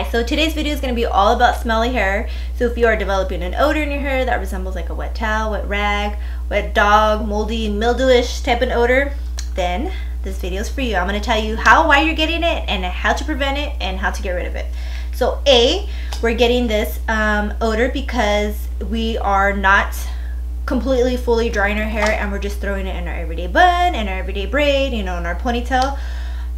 Hi, so today's video is going to be all about smelly hair. So if you are developing an odor in your hair that resembles like a wet towel, wet rag, wet dog, moldy, mildewish type of odor, then this video is for you. I'm going to tell you why you're getting it and how to prevent it and how to get rid of it. So we're getting this odor because we are not completely fully drying our hair and we're just throwing it in our everyday bun, in our everyday braid, in our ponytail,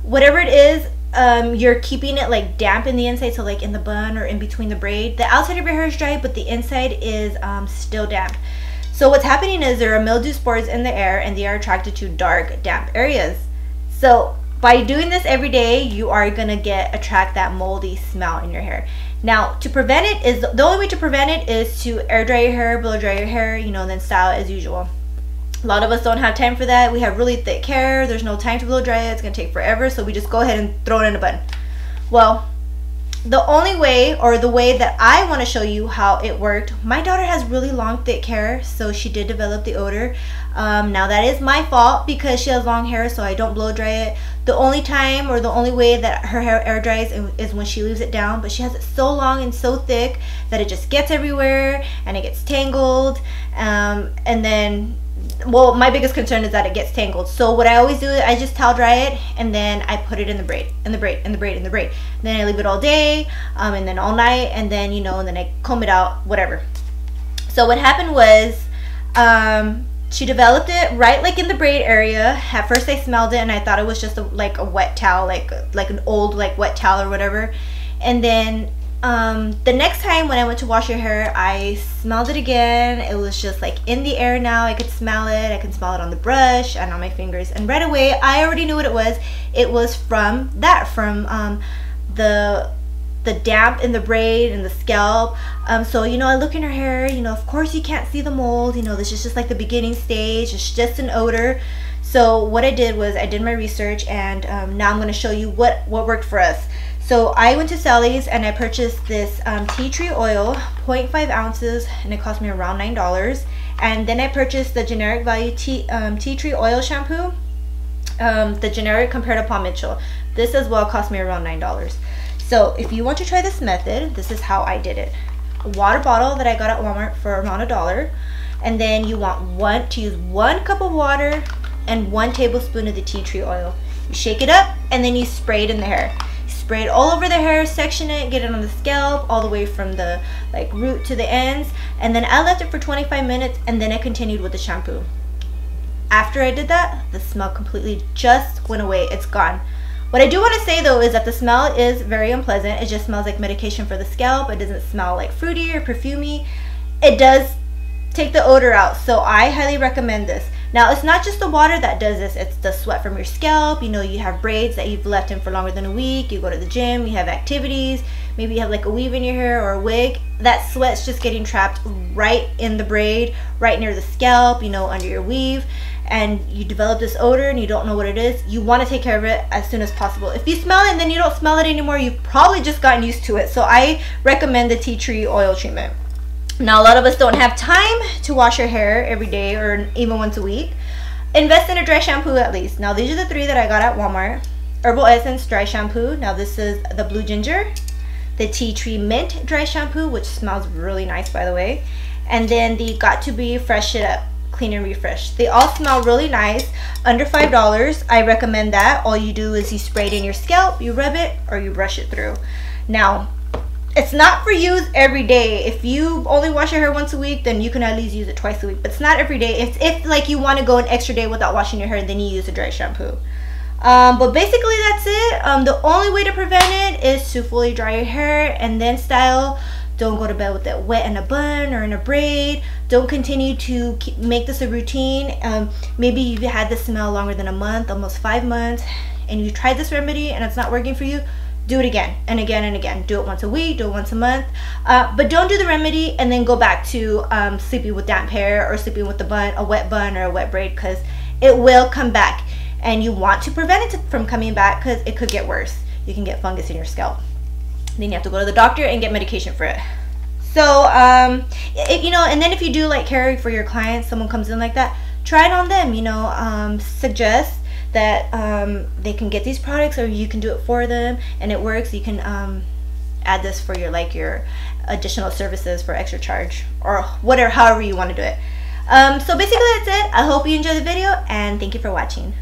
whatever it is. You're keeping it like damp in the inside, so like in the bun or in between the braid. The outside of your hair is dry, but the inside is still damp. So what's happening is there are mildew spores in the air and they are attracted to dark, damp areas. So by doing this every day, you are gonna attract that moldy smell in your hair. Now, to prevent it is, the only way to prevent it is to air dry your hair, blow dry your hair, and then style it as usual. A lot of us don't have time for that. We have really thick hair. There's no time to blow dry it. It's going to take forever. So we just go ahead and throw it in a bun. Well, the only way, or the way that I want to show you how it worked, my daughter has really long, thick hair. So she did develop the odor. Now that is my fault because she has long hair, so I don't blow dry it. The only time, or the only way that her hair air dries is when she leaves it down. But she has it so long and so thick that it just gets everywhere and it gets tangled. And then, well, my biggest concern is that it gets tangled. So what I always do is I just towel dry it and then I put it in the braid, in the braid, in the braid, in the braid. Then I leave it all day, and then all night, and then and then I comb it out, whatever. So what happened was, she developed it right like in the braid area. At first I smelled it and I thought it was just like a wet towel, like an old wet towel or whatever. And then the next time when I went to wash your hair, I smelled it again. It was just like in the air now. I could smell it. I can smell it on the brush and on my fingers. And right away, I already knew what it was. It was from the damp in the braid and the scalp. So I look in her hair. Of course you can't see the mold. This is just like the beginning stage. It's just an odor. So what I did was I did my research, and now I'm going to show you what worked for us. So I went to Sally's and I purchased this tea tree oil, 0.5 ounces, and it cost me around $9. And then I purchased the generic value tea tree oil shampoo, the generic compared to Paul Mitchell. This as well cost me around $9. So if you want to try this method, this is how I did it. A water bottle that I got at Walmart for around $1. And then you want to use 1 cup of water and 1 tablespoon of the tea tree oil. You shake it up and then you spray it in the hair. Spray it all over the hair, section it, get it on the scalp, all the way from the root to the ends. And then I left it for 25 minutes and then I continued with the shampoo. After I did that, the smell completely just went away. It's gone. What I do want to say though is that the smell is very unpleasant. It just smells like medication for the scalp. It doesn't smell like fruity or perfumey. It does take the odor out, so I highly recommend this. Now, it's not just the water that does this, it's the sweat from your scalp. You have braids that you've left in for longer than a week, you go to the gym, you have activities, maybe you have like a weave in your hair or a wig. That sweat's just getting trapped right in the braid, right near the scalp, under your weave, and you develop this odor and you don't know what it is. You want to take care of it as soon as possible. If you smell it and then you don't smell it anymore, you've probably just gotten used to it. So I recommend the tea tree oil treatment. Now, a lot of us don't have time to wash our hair every day or even once a week. Invest in a dry shampoo at least. Now, these are the 3 that I got at Walmart. Herbal Essence Dry Shampoo. Now, this is the Blue Ginger. The Tea Tree Mint Dry Shampoo, which smells really nice, by the way. And then the Got To Be Fresh It Up Clean and Refresh. They all smell really nice. Under $5. I recommend that. All you do is you spray it in your scalp, you rub it, or you brush it through. Now, it's not for use every day. If you only wash your hair once a week, then you can at least use it twice a week. But it's not every day. If like you want to go an extra day without washing your hair, then you use a dry shampoo. But basically that's it. The only way to prevent it is to fully dry your hair and then style. Don't go to bed with it wet in a bun or in a braid. Don't continue to make this a routine. Maybe you've had this smell longer than a month, almost 5 months, and you tried this remedy and it's not working for you. Do it again and again and again. Do it once a week, do it once a month. But don't do the remedy and then go back to sleeping with damp hair or sleeping with a wet bun or a wet braid, because it will come back. And you want to prevent it from coming back because it could get worse. You can get fungus in your scalp. Then you have to go to the doctor and get medication for it. So, and then if you do like hair for your clients, someone comes in like that, try it on them, suggest that they can get these products, or you can do it for them and it works. You can add this for your your additional services for extra charge, or whatever, however you want to do it. So basically that's it. I hope you enjoyed the video, and thank you for watching.